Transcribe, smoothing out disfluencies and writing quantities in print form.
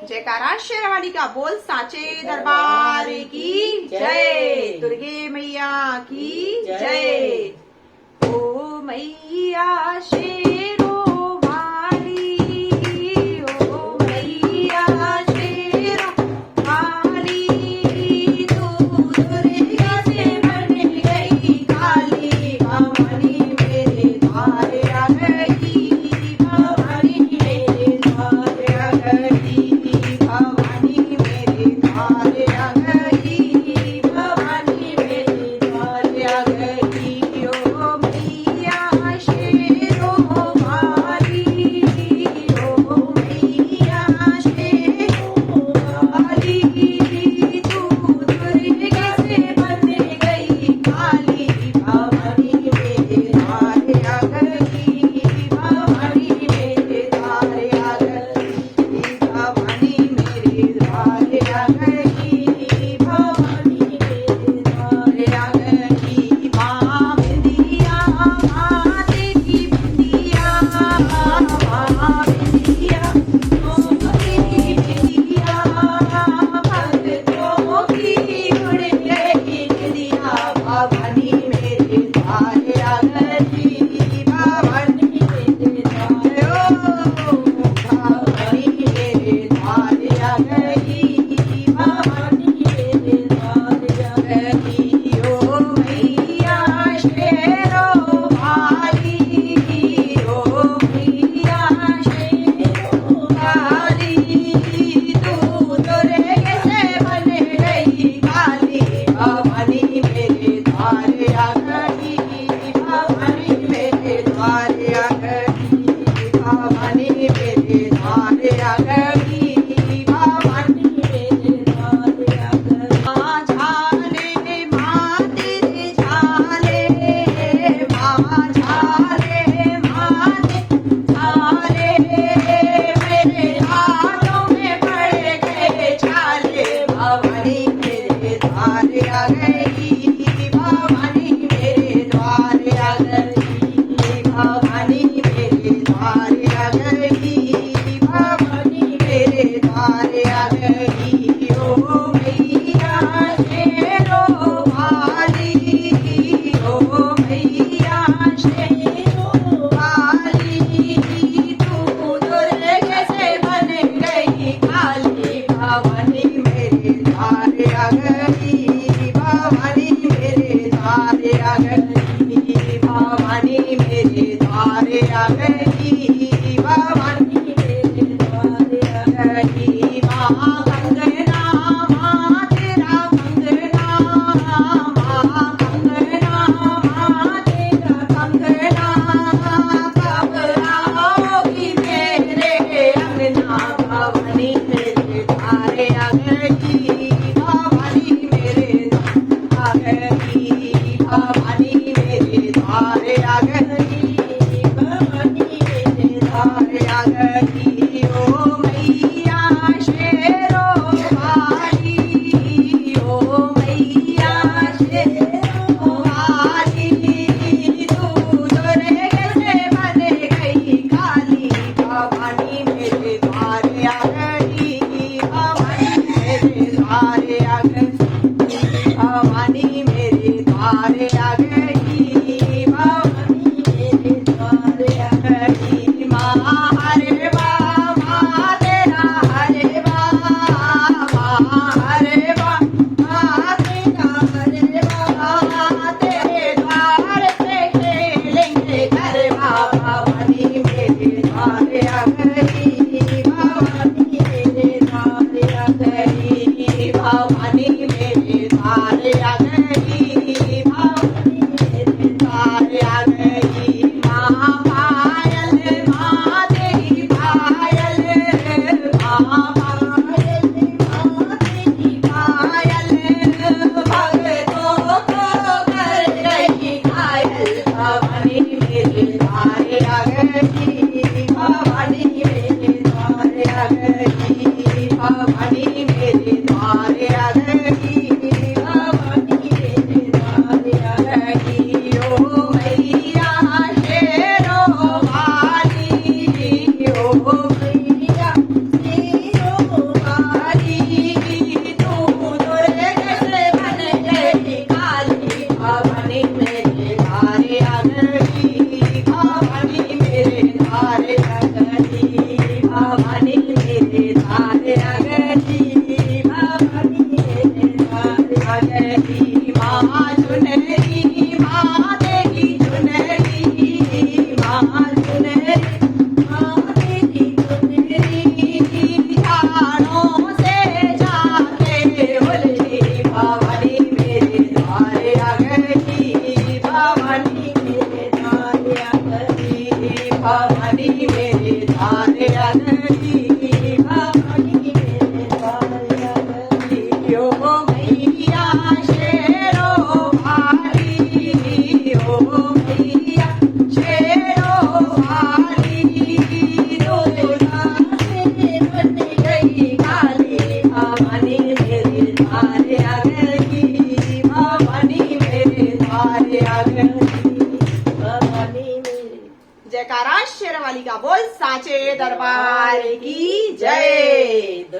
जयकारा शेरवाली का बोल साचे दरबार की जय। दुर्गे मैया की जय। ओ मैया शेरो वाली, ओ मैया शेरो वाली, तू दुर्गा से बन गई काली, भवानी मेरे द्वार आ गई, भवानी मेरे द्वार आ गई, भवानी मेरे द्वार आ गई, भवानी मेरे द्वार आ गई। ओ मैया शेरो वाली, ओ मैया शेरो वाली, तू दुर्गा से बन गई काली, भवानी मेरे द्वार आ गई, भवानी मेरे द्वार आ गई, भवानी मेरे द्वार आ गई, भवानी मेरे द्वार आ गई। माँ बिंदिया माँ तेरी बिंदिया, माँ बिंदिया मोती बिंदिया, भक्तों की उड़ गई बिंदिया, भवानी मेरे द्वार आ गई, भवानी मेरे द्वार, ओ भवानी मेरे द्वार आ गई, भवानी मेरे द्वार आ गई। ओ मैया शेरो वाली, ओ मैया शेरो वाली, तू दुर्गे से बन गई काली, भवानी मेरे द्वार आ गई, भवानी मेरे द्वार आ गई, भवानी मेरे द्वार आ गई, भवानी मेरे द्वार आ गई। माँ झाले माँ तेरे झाले, माँ झाले माँ तेरे झाले, मेरे हाथों में पड़ गए छाले, भवानी मेरे द्वार आ गई, भवानी मेरे द्वार आ गई, भवानी मेरे द्वार आ गई, भवानी मेरे द्वार आ गई। ओ मैया शेरो वाली, ओ मैया शेरो वाली, तू दुर्गे से बन गई काली, भवानी मेरे द्वार आ गई, भवानी मेरे द्वार आ गई, भवानी मेरे द्वार आ गई, भवानी मेरे द्वार आ गई। माँ कंगना माँ तेरा कंगना, माँ कंगना माँ तेरा कंगना, कब आओगी मेरे अंगना, भवानी मेरे द्वार आ गई, भवानी मेरे द्वार आ गई, भवानी मेरे द्वार आ गई, भवानी मेरे भवानी मेरे द्वार आ गई। ओ मैया शेरो वाली, ओ मैया शेरो वाली, दुर्गा से बन गई काली, भवानी मेरे द्वार आ गई, भवानी मेरे द्वार आ गई, भवानी मेरे। जयकारा शेर वाली का बोल, साचे दरबार की जय।